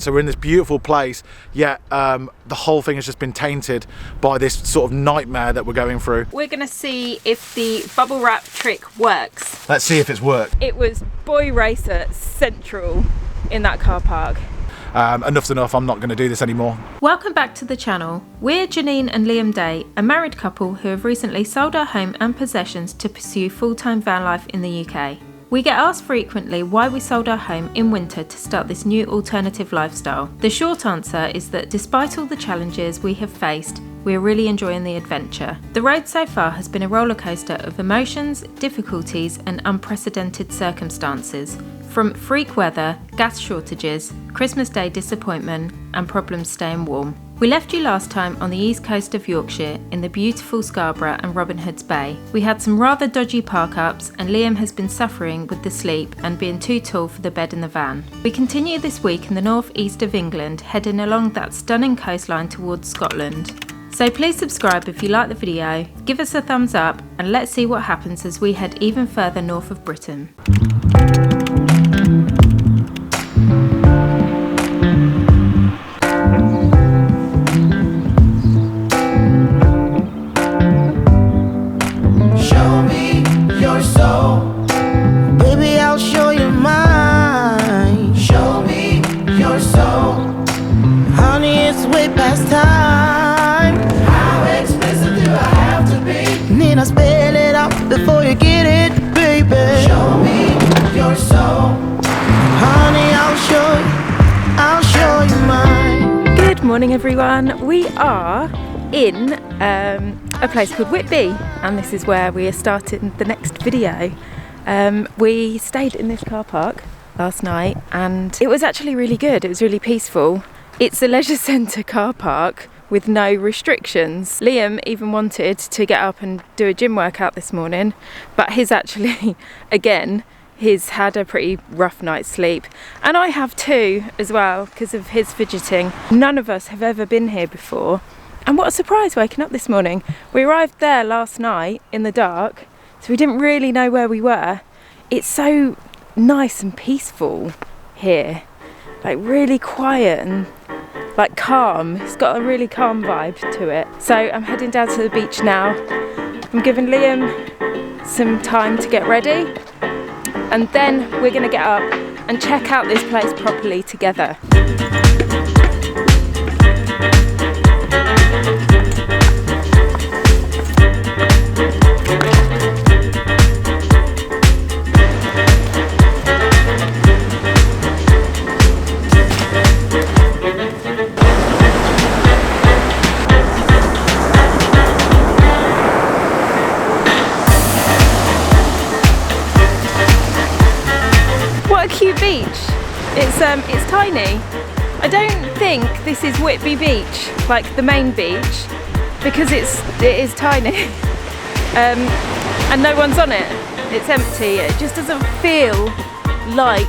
So we're in this beautiful place, yet the whole thing has just been tainted by this sort of nightmare that we're going through. We're gonna see if the bubble wrap trick works. Let's see if it's worked. It was Boy Racer Central in that car park. Enough's enough, I'm not going to do this anymore. Welcome back to the channel. We're Janine and Liam Day, a married couple who have recently sold our home and possessions to pursue full-time van life in the UK. We get asked frequently why we sold our home in winter to start this new alternative lifestyle. The short answer is that despite all the challenges we have faced, we're really enjoying the adventure. The road so far has been a rollercoaster of emotions, difficulties and unprecedented circumstances. From freak weather, gas shortages, Christmas Day disappointment and problems staying warm. We left you last time on the east coast of Yorkshire in the beautiful Scarborough and Robin Hood's Bay. We had some rather dodgy park-ups and Liam has been suffering with the sleep and being too tall for the bed in the van. We continue this week in the north east of England, heading along that stunning coastline towards Scotland. So please subscribe if you like the video, give us a thumbs up and let's see what happens as we head even further north of Britain. Before you get it, baby, show me your soul. Honey, I'll show you mine. Good morning everyone. We are in a place called Whitby and this is where we are starting the next video. We stayed in this car park last night and it was actually really good. It was really peaceful. It's a leisure centre car park with no restrictions. Liam even wanted to get up and do a gym workout this morning, but he's actually, again, he's had a pretty rough night's sleep. And I have too, as well, because of his fidgeting. None of us have ever been here before. And what a surprise waking up this morning. We arrived there last night in the dark, so we didn't really know where we were. It's so nice and peaceful here. Like really quiet and like calm. It's got a really calm vibe to it. So I'm heading down to the beach now. I'm giving Liam some time to get ready and then we're gonna get up and check out this place properly together. Cute beach. It's tiny. I don't think this is Whitby Beach, like the main beach, because it is tiny and no one's on it. It's empty. It just doesn't feel like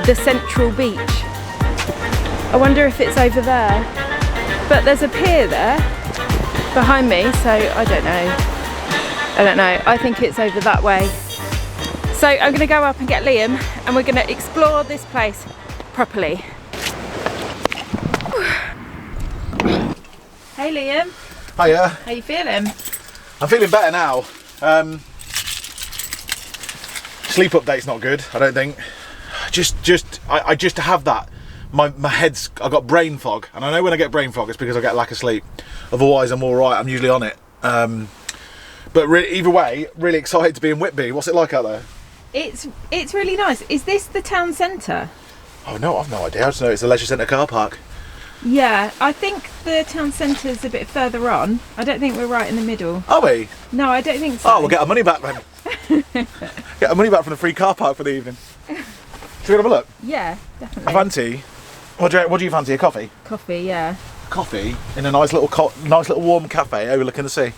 the central beach. I wonder if it's over there, but there's a pier there behind me, so I don't know. I think it's over that way. So I'm going to go up and get Liam and we're going to explore this place properly. Hey Liam. Hiya. How you feeling? I'm feeling better now. Sleep update's not good, I don't think. I just have that. My head's, I've got brain fog, and I know when I get brain fog it's because I get lack of sleep. Otherwise I'm all right, I'm usually on it. But either way, really excited to be in Whitby. What's it like out there? It's really nice. Is this the town centre? Oh no, I've no idea. I just know it's a leisure centre car park. Yeah, I think the town centre's a bit further on. I don't think we're right in the middle. Are we? No, I don't think so. Oh, we'll get our money back then. Get our money back from the free car park for the evening. Should we have a look? Yeah, definitely. I fancy. What do you fancy? A coffee? Coffee, yeah. Coffee in a nice little warm cafe overlooking the sea.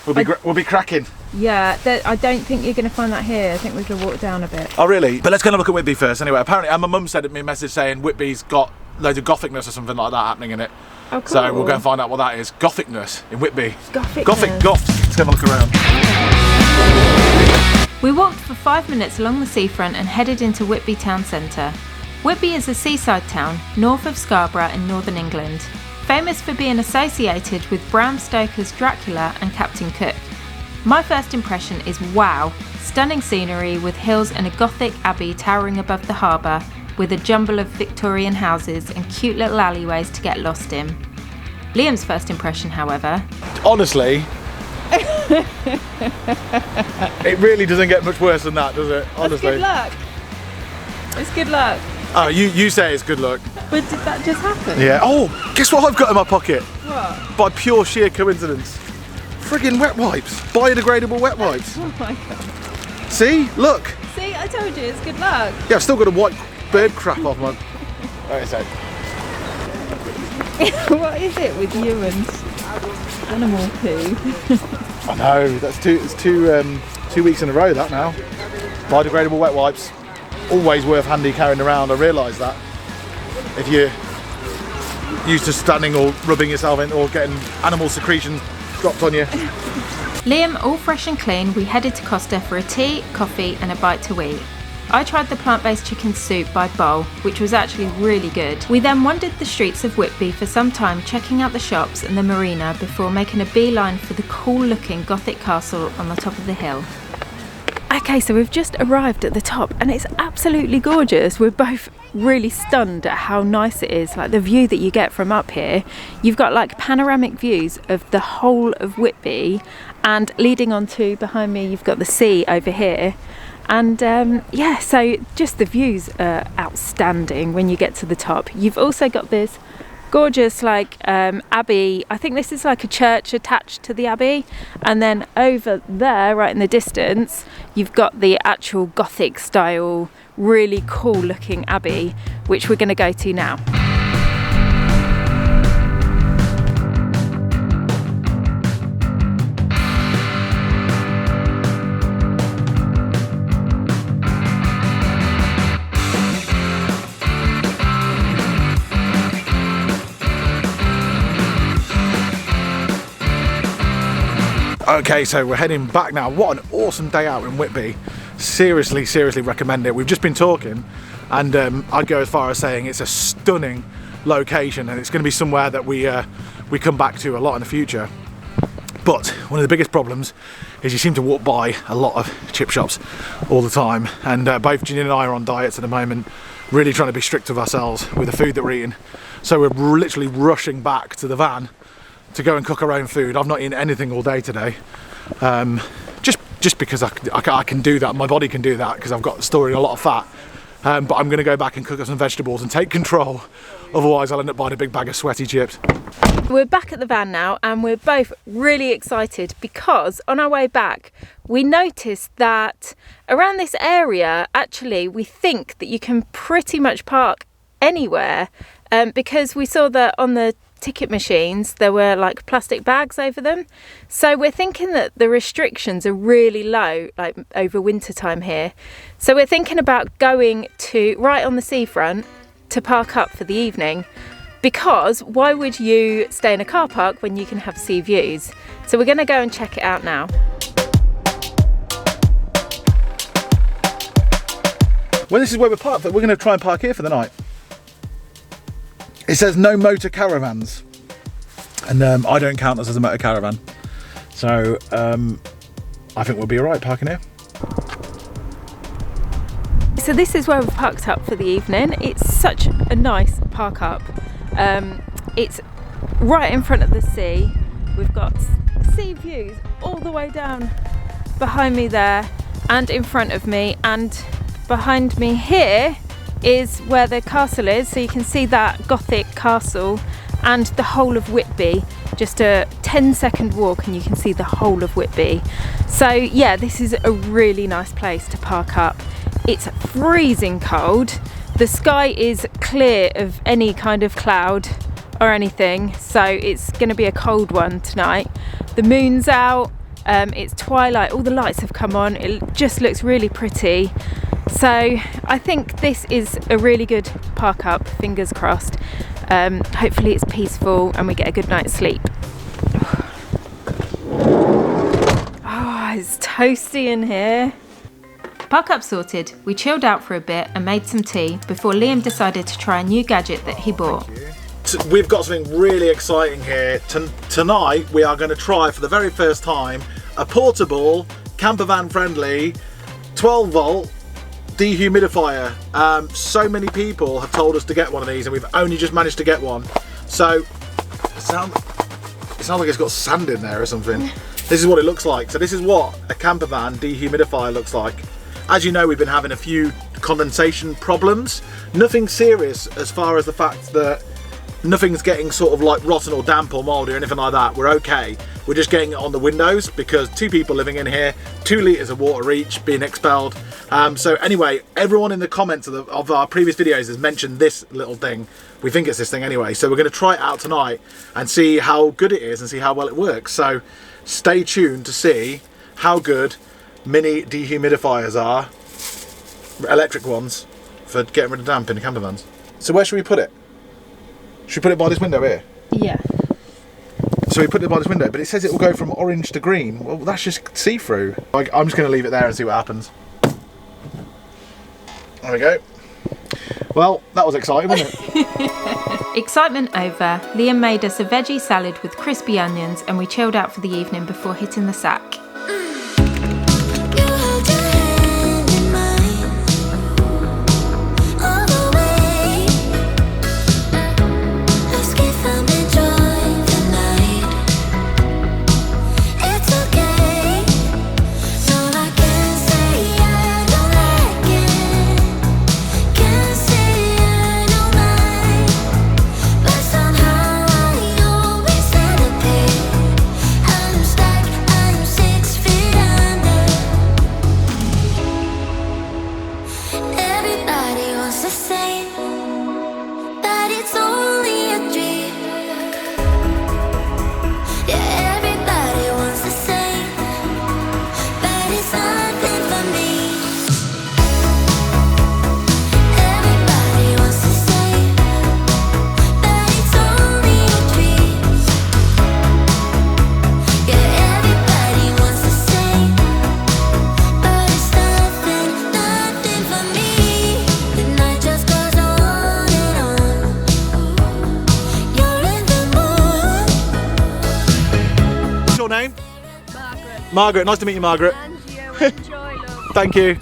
We'll be cracking. Yeah, I don't think you're going to find that here. I think we're going to walk down a bit. Oh really? But let's go and look at Whitby first anyway. Apparently, and my mum sent me a message saying Whitby's got loads of Gothicness or something like that happening in it. Oh cool. So we'll go and find out what that is. Gothicness in Whitby. Gothicness. Gothic goths. Let's have a look around. We walked for 5 minutes along the seafront and headed into Whitby town centre. Whitby is a seaside town north of Scarborough in northern England, famous for being associated with Bram Stoker's Dracula and Captain Cook. My first impression is wow, stunning scenery with hills and a Gothic Abbey towering above the harbour, with a jumble of Victorian houses and cute little alleyways to get lost in. Liam's first impression, however... Honestly, it really doesn't get much worse than that, does it? Honestly. That's good luck. It's good luck. Oh, you say it's good luck. But did that just happen? Yeah. Oh, guess what I've got in my pocket? What? By pure sheer coincidence. Friggin' wet wipes. Biodegradable wet wipes. Oh my god. See? Look. See, I told you, it's good luck. Yeah, I've still got a white bird crap off my... Wait a sec. What is it with you and animal poo? I know, it's 2 weeks in a row that now. Biodegradable wet wipes. Always worth handy carrying around. I realise that. If you're used to standing or rubbing yourself in or getting animal secretion dropped on you. Liam, all fresh and clean, we headed to Costa for a tea, coffee and a bite to eat. I tried the plant-based chicken soup by Bowl, which was actually really good. We then wandered the streets of Whitby for some time, checking out the shops and the marina before making a beeline for the cool-looking Gothic castle on the top of the hill. Okay, so we've just arrived at the top and it's absolutely gorgeous. We're both really stunned at how nice it is, like the view that you get from up here. You've got like panoramic views of the whole of Whitby, and leading on to behind me you've got the sea over here. And yeah, so just the views are outstanding when you get to the top. You've also got this gorgeous like abbey. I think this is like a church attached to the abbey, and then over there right in the distance you've got the actual Gothic style really cool looking abbey, which we're going to go to now. Okay, so we're heading back now. What an awesome day out in Whitby. Seriously recommend it. We've just been talking, and I'd go as far as saying it's a stunning location, and it's going to be somewhere that we come back to a lot in the future. But one of the biggest problems is you seem to walk by a lot of chip shops all the time, and both Ginny and I are on diets at the moment, really trying to be strict with ourselves with the food that we're eating. So we're literally rushing back to the van to go and cook our own food. I've not eaten anything all day today, just because I can do that. My body can do that because I've got storing a lot of fat. But I'm going to go back and cook up some vegetables and take control. Otherwise, I'll end up buying a big bag of sweaty chips. We're back at the van now, and we're both really excited because on our way back, we noticed that around this area, actually, we think that you can pretty much park anywhere, because we saw that on the ticket machines there were like plastic bags over them. So we're thinking that the restrictions are really low, like over winter time here. So we're thinking about going to right on the seafront to park up for the evening, because why would you stay in a car park when you can have sea views? So we're going to go and check it out now. Well, this is where we're parked, but we're going to try and park here for the night. It says no motor caravans, and I don't count this as a motor caravan, so I think we'll be alright parking here. So this is where we've parked up for the evening. It's such a nice park up. It's right in front of the sea. We've got sea views all the way down behind me there, and in front of me, and behind me here is where the castle is, so you can see that Gothic castle and the whole of Whitby. Just a 10-second walk and you can see the whole of Whitby. So yeah, this is a really nice place to park up. It's freezing cold. The sky is clear of any kind of cloud or anything, so it's going to be a cold one tonight. The moon's out, it's twilight, all the lights have come on, it just looks really pretty. So I think this is a really good park up, fingers crossed. Hopefully it's peaceful and we get a good night's sleep. Oh, it's toasty in here. Park up sorted, we chilled out for a bit and made some tea before Liam decided to try a new gadget that he bought. We've got something really exciting here. Tonight we are going to try for the very first time a portable, camper van friendly 12 volt dehumidifier. So many people have told us to get one of these and we've only just managed to get one. So it sounds like it's got sand in there or something. This is what it looks like. So this is what a camper van dehumidifier looks like. As you know, we've been having a few condensation problems. Nothing serious as far as the fact that nothing's getting sort of like rotten or damp or mouldy or anything like that. We're okay. We're just getting it on the windows because 2 people living in here, 2 litres of water each being expelled. So anyway, everyone in the comments of our previous videos has mentioned this little thing. We think it's this thing anyway. So we're going to try it out tonight and see how good it is and see how well it works. So stay tuned to see how good mini dehumidifiers are, electric ones, for getting rid of damp in the camper vans. So where should we put it? Should we put it by this window here? Yeah. So we put it by this window, but it says it will go from orange to green. Well, that's just see-through. Like, I'm just going to leave it there and see what happens. There we go. Well, that was exciting, wasn't it? Excitement over, Liam made us a veggie salad with crispy onions and we chilled out for the evening before hitting the sack. Name? Margaret, nice to meet you, Margaret. And you, enjoy, love. Thank you.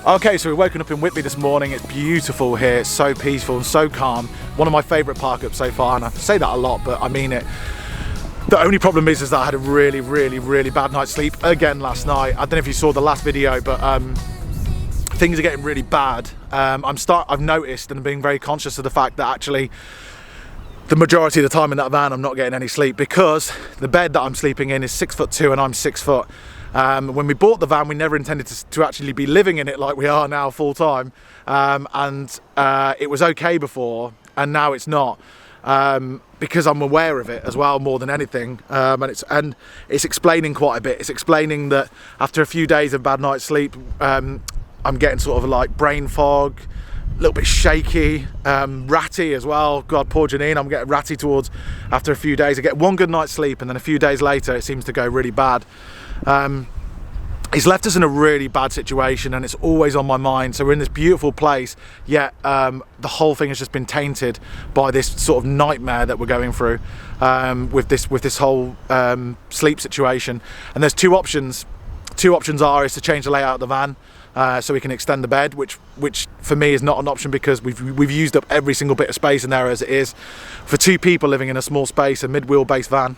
Okay, so we're woken up in Whitby this morning. It's beautiful here, it's so peaceful and so calm. One of my favourite park ups so far, and I say that a lot, but I mean it. The only problem is that I had a really bad night's sleep again last night. I don't know if you saw the last video, but things are getting really bad. I've noticed and being very conscious of the fact that actually the majority of the time in that van I'm not getting any sleep because the bed that I'm sleeping in is 6'2" and I'm 6 foot. When we bought the van, we never intended to actually be living in it like we are now full time, and it was okay before and now it's not, because I'm aware of it as well more than anything, and it's explaining quite a bit. It's explaining that after a few days of bad night's sleep, I'm getting sort of like brain fog, a little bit shaky, ratty as well. God, poor Janine, I'm getting ratty towards after a few days. I get one good night's sleep and then a few days later it seems to go really bad. It's left us in a really bad situation and it's always on my mind. So we're in this beautiful place, yet the whole thing has just been tainted by this sort of nightmare that we're going through with this whole sleep situation. And there's two options. Two options is to change the layout of the van, so we can extend the bed, which for me is not an option because we've used up every single bit of space in there as it is for 2 people living in a small space, a mid-wheel base van.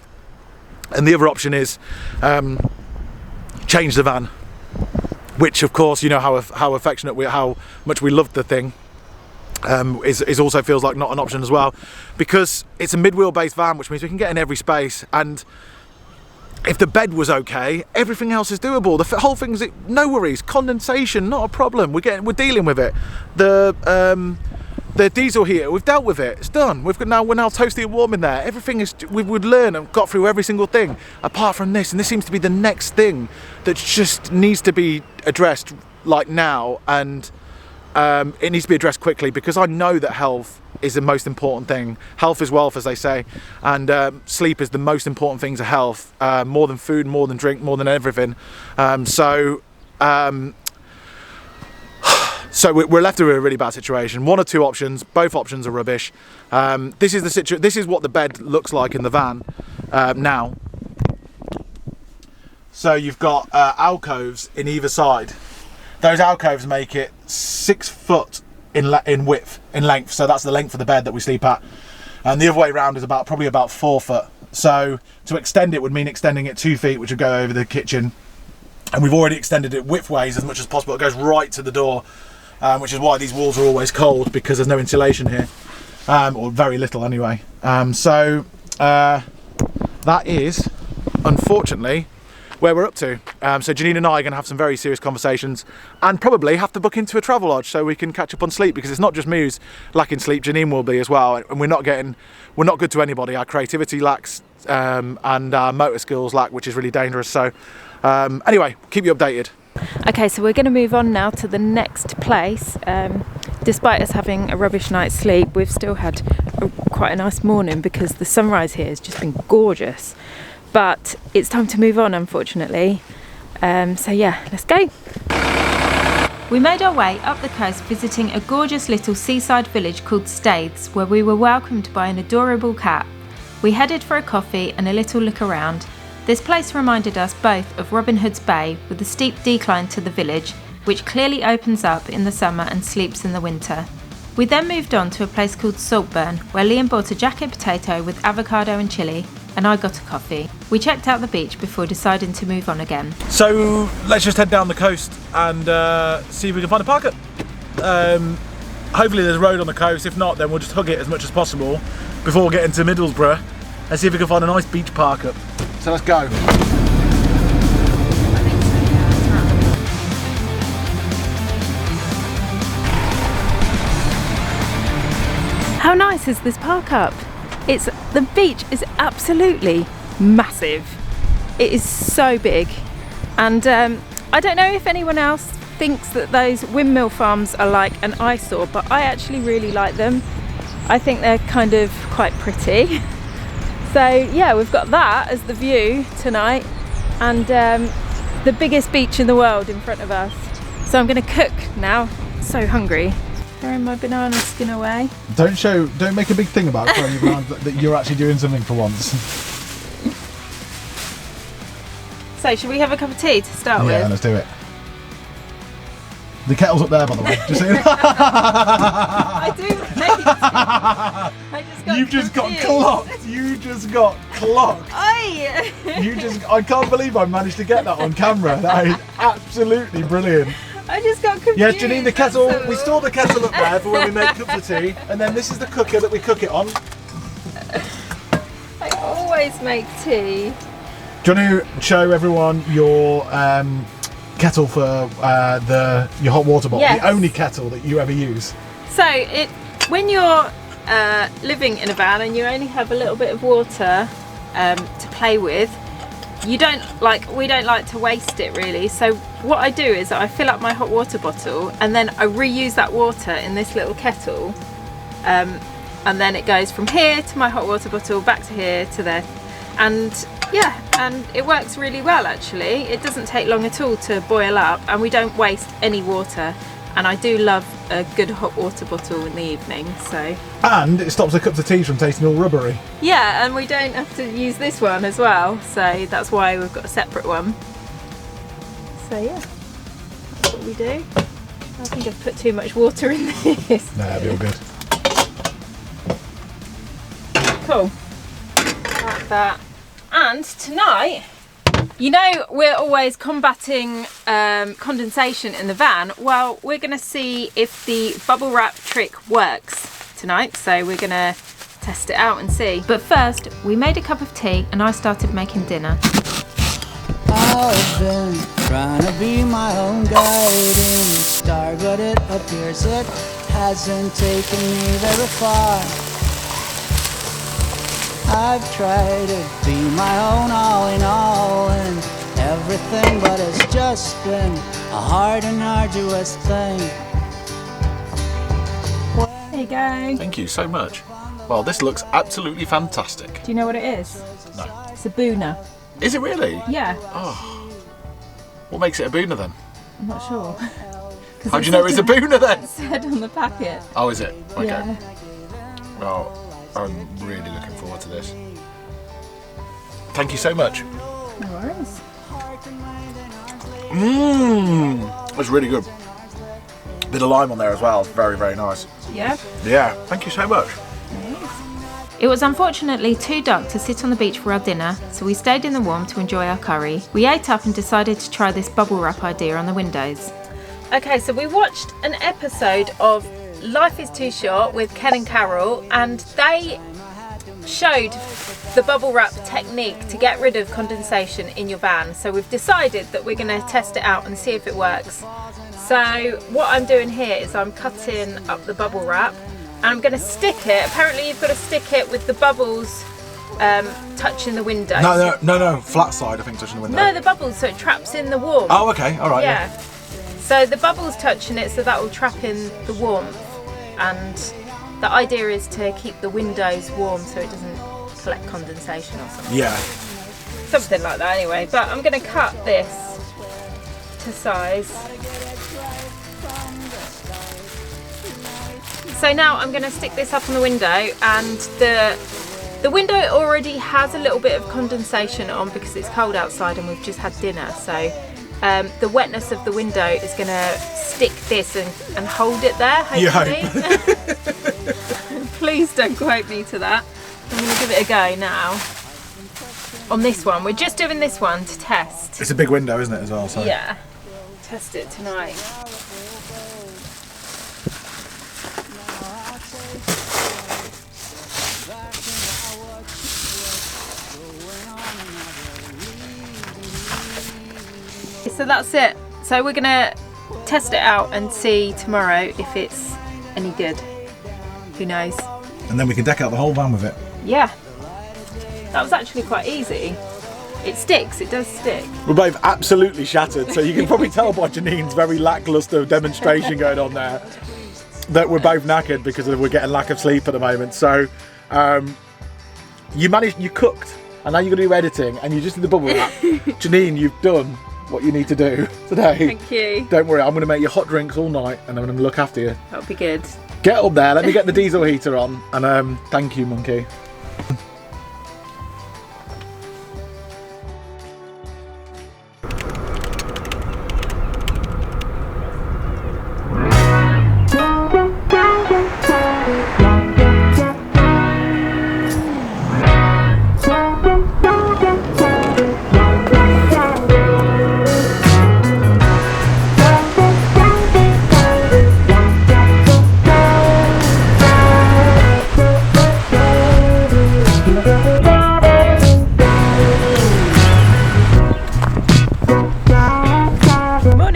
And the other option is change the van, which of course, you know how affectionate how much we loved the thing, is also feels like not an option as well, because it's a mid-wheel base van, which means we can get in every space, and if the bed was okay, everything else is doable. The whole thing's no worries. Condensation, not a problem. We're dealing with it. The diesel heater, we've dealt with it. It's done. We're now toasty and warm in there. Everything is. We would learn and got through every single thing. Apart from this, and this seems to be the next thing that just needs to be addressed, like now, and it needs to be addressed quickly because I know that health is the most important thing. Health is wealth, as they say, and sleep is the most important thing to health, more than food, more than drink, more than everything. So we're left with a really bad situation. One or two options, both options are rubbish. This is what the bed looks like in the van now. So you've got alcoves in either side. Those alcoves make it 6 foot in width, in length. So that's the length of the bed that we sleep at. And the other way around is probably about 4 foot. So to extend it would mean extending it 2 feet, which would go over the kitchen. And we've already extended it widthways as much as possible. It goes right to the door, which is why these walls are always cold, because there's no insulation here, or very little anyway. So that is, unfortunately, where we're up to. So Janine and I are going to have some very serious conversations and probably have to book into a travel lodge so we can catch up on sleep, because it's not just me who's lacking sleep, Janine will be as well, and we're not good to anybody. Our creativity lacks and our motor skills lack, which is really dangerous. So anyway, keep you updated. Okay, so we're going to move on now to the next place. Despite us having a rubbish night's sleep, we've still had quite a nice morning because the sunrise here has just been gorgeous. But it's time to move on, unfortunately. So yeah, let's go. We made our way up the coast, visiting a gorgeous little seaside village called Staithes, where we were welcomed by an adorable cat. We headed for a coffee and a little look around. This place reminded us both of Robin Hood's Bay, with a steep decline to the village, which clearly opens up in the summer and sleeps in the winter. We then moved on to a place called Saltburn, where Liam bought a jacket potato with avocado and chilli, and I got a coffee. We checked out the beach before deciding to move on again. So let's just head down the coast and see if we can find a park up. Hopefully there's a road on the coast. If not, then we'll just hug it as much as possible before we get into Middlesbrough and see if we can find a nice beach park up. So let's go. How nice is this park up? The beach is absolutely massive. It is so big, and I don't know if anyone else thinks that those windmill farms are like an eyesore, but I actually really like them. I think they're kind of quite pretty. So yeah, we've got that as the view tonight, and the biggest beach in the world in front of us. So I'm going to cook now. So hungry. Throwing my banana skin away. Don't make a big thing about throwing your banana, that you're actually doing something for once. So should we have a cup of tea to start with? Yeah, let's do it. The kettle's up there, by the way. Just so you know. I do hate it. You just got clocked. You just got clocked. Oi! I can't believe I managed to get that on camera. That is absolutely brilliant. I just got confused. Yes, Janine, the kettle. We store the kettle up there for when we make cups of tea, and then this is the cooker that we cook it on. I always make tea. Do you want to show everyone your kettle for your hot water bottle? Yes. The only kettle that you ever use. So when you're living in a van and you only have a little bit of water to play with, we don't like to waste it really. So what I do is I fill up my hot water bottle and then I reuse that water in this little kettle, and then it goes from here to my hot water bottle, back to here to there, and yeah, and it works really well actually. It doesn't take long at all to boil up, and we don't waste any water. And I do love a good hot water bottle in the evening, so. And it stops the cups of tea from tasting all rubbery. Yeah, and we don't have to use this one as well, so that's why we've got a separate one. So yeah, that's what we do. I think I've put too much water in this. No, it'll be all good. Cool, like that. And tonight, you know, we're always combating condensation in the van. Well, we're going to see if the bubble wrap trick works tonight. So we're going to test it out and see. But first, we made a cup of tea and I started making dinner. I've been trying to be my own guiding star, but it appears it hasn't taken me very far. I've tried to be my own all in all and everything, but it's just been a hard and arduous thing. There you go. Thank you so much. Well, this looks absolutely fantastic. Do you know what it is? No. It's a boona. Is it really? Yeah. Oh. What makes it a boona then? I'm not sure. How do you know it's a Buna then? It said on the packet. Oh, is it? Okay. Yeah. Well, I'm really looking forward to this. Thank you so much. No worries. That's really good. Bit of lime on there as well. It's very, very nice. Yeah. Yeah, thank you so much. It was unfortunately too dark to sit on the beach for our dinner, so we stayed in the warm to enjoy our curry. We ate up and decided to try this bubble wrap idea on the windows. Okay, so we watched an episode of Life is Too Short with Ken and Carol, and they showed the bubble wrap technique to get rid of condensation in your van. So we've decided that we're going to test it out and see if it works. So what I'm doing here is I'm cutting up the bubble wrap and I'm going to stick it. Apparently you've got to stick it with the bubbles touching the window. No, flat side I think touching the window. No, the bubbles, so it traps in the warmth. Oh, okay, all right. Yeah. So the bubbles touching it, so that will trap in the warmth, and the idea is to keep the windows warm so it doesn't collect condensation or something. Yeah. Something like that anyway. But I'm going to cut this to size. So now I'm going to stick this up on the window, and the window already has a little bit of condensation on because it's cold outside and we've just had dinner. So the wetness of the window is going to stick this and hold it there, hopefully. Please don't quote me to that. I'm going to give it a go now. On this one, we're just doing this one to test. It's a big window, isn't it, as well? So. Yeah, test it tonight. So that's it. So we're gonna test it out and see tomorrow if it's any good. Who knows? And then we can deck out the whole van with it. Yeah. That was actually quite easy. It sticks, it does stick. We're both absolutely shattered, so you can probably tell by Janine's very lacklustre demonstration going on there that we're both knackered because we're getting lack of sleep at the moment. So you cooked, and now you're going to do editing, and you just did the bubble wrap. Janine, you've done what you need to do today. Thank you. Don't worry, I'm going to make you hot drinks all night, and I'm going to look after you. That'll be good. Get up there, let me get the diesel heater on, and thank you, Monkey.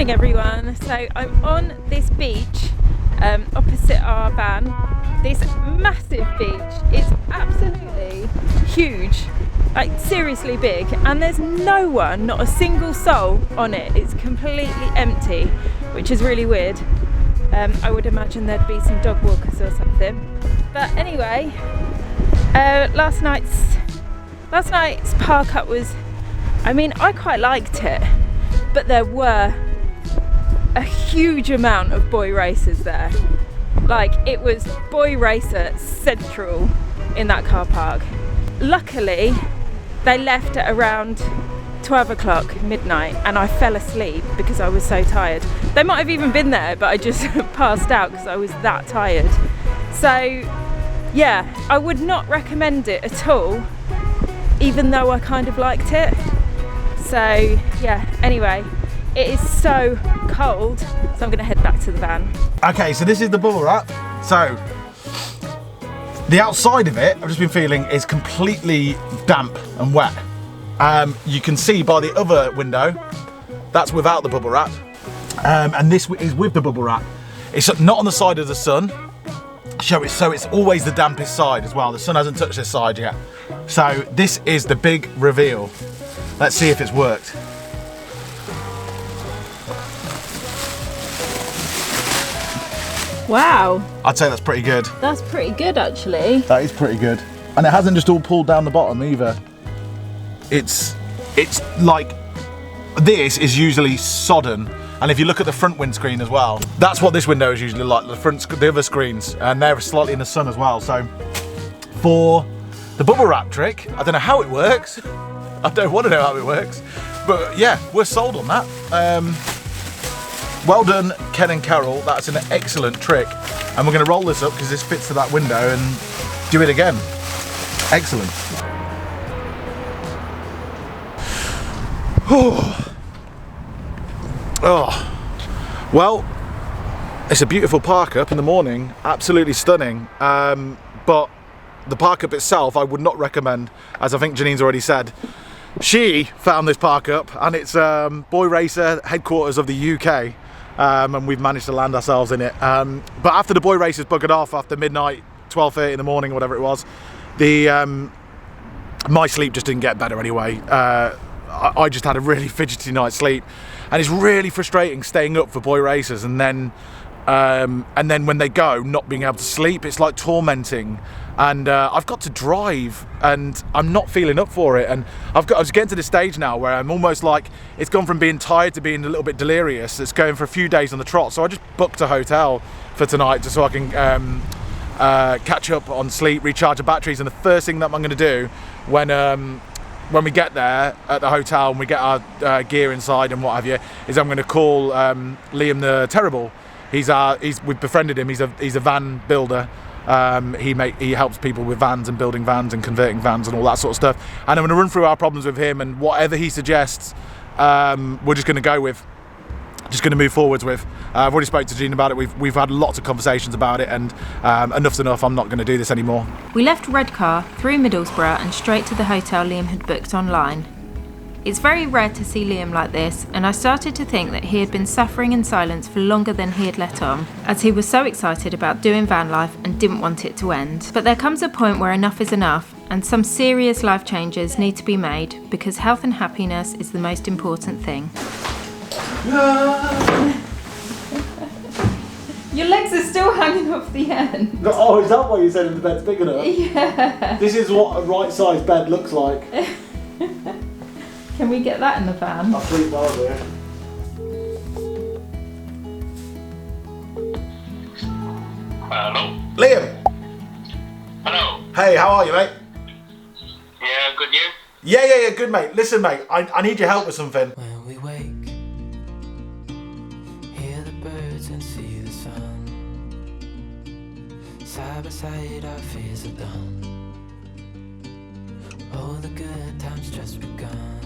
Everyone, so I'm on this beach opposite our van. This massive beach is absolutely huge, like seriously big, and there's no one, not a single soul on it. It's completely empty, which is really weird. I would imagine there'd be some dog walkers or something, but anyway, last night's park up was, I mean, I quite liked it, but there were a huge amount of boy racers there. Like, it was boy racer central in that car park. Luckily they left at around 12 o'clock midnight, and I fell asleep because I was so tired. They might have even been there, but I just passed out because I was that tired. So yeah, I would not recommend it at all, even though I kind of liked it. So yeah, anyway, it is so cold, so I'm going to head back to the van. Okay, so this is the bubble wrap. So the outside of it, I've just been feeling, is completely damp and wet. You can see by the other window, that's without the bubble wrap. And this is with the bubble wrap. It's not on the side of the sun, so it's always the dampest side as well. The sun hasn't touched this side yet. So this is the big reveal. Let's see if it's worked. Wow. I'd say that's pretty good. That's pretty good, actually. That is pretty good. And it hasn't just all pulled down the bottom either. It's like, this is usually sodden And if you look at the front windscreen as well, that's what this window is usually like, the other screens, and they're slightly in the sun as well. So for the bubble wrap trick, I don't know how it works. I don't want to know how it works, but yeah, we're sold on that. Well done, Ken and Carol. That's an excellent trick. And we're going to roll this up because this fits to that window and do it again. Excellent. Oh. Well, it's a beautiful park up in the morning, absolutely stunning. But the park up itself, I would not recommend, as I think Janine's already said. She found this park up, and it's Boy Racer headquarters of the UK, and we've managed to land ourselves in it. But after the Boy Racers buggered off after midnight, 12:30 in the morning, or whatever it was, my sleep just didn't get better anyway. I just had a really fidgety night's sleep, and it's really frustrating staying up for Boy Racers and then when they go, not being able to sleep. It's like tormenting, and I've got to drive, and I'm not feeling up for it. And I was getting to the stage now where I'm almost like, it's gone from being tired to being a little bit delirious. It's going for a few days on the trot, so I just booked a hotel for tonight just so I can catch up on sleep, recharge the batteries. And the first thing that I'm going to do when we get there at the hotel and we get our gear inside and what have you, is I'm going to call Liam the Terrible. We've befriended him. He's a van builder. He helps people with vans and building vans and converting vans and all that sort of stuff. And I'm going to run through our problems with him, and whatever he suggests, we're just going to go with. Just going to move forwards with. I've already spoke to Jean about it. We've had lots of conversations about it, and enough's enough. I'm not going to do this anymore. We left Redcar through Middlesbrough and straight to the hotel Liam had booked online. It's very rare to see Liam like this, and I started to think that he had been suffering in silence for longer than he had let on, as he was so excited about doing van life and didn't want it to end. But there comes a point where enough is enough, and some serious life changes need to be made, because health and happiness is the most important thing. Your legs are still hanging off the end. Oh, is that why you said the bed's big enough? Yeah. This is what a right-sized bed looks like. Can we get that in the van? I'll sleep well there. Hello. Liam! Hello. Hey, how are you, mate? Yeah, good, you? Yeah, good, mate. Listen, mate, I need your help with something. When we wake, hear the birds and see the sun. Side by side our fears are done. All the good times just begun.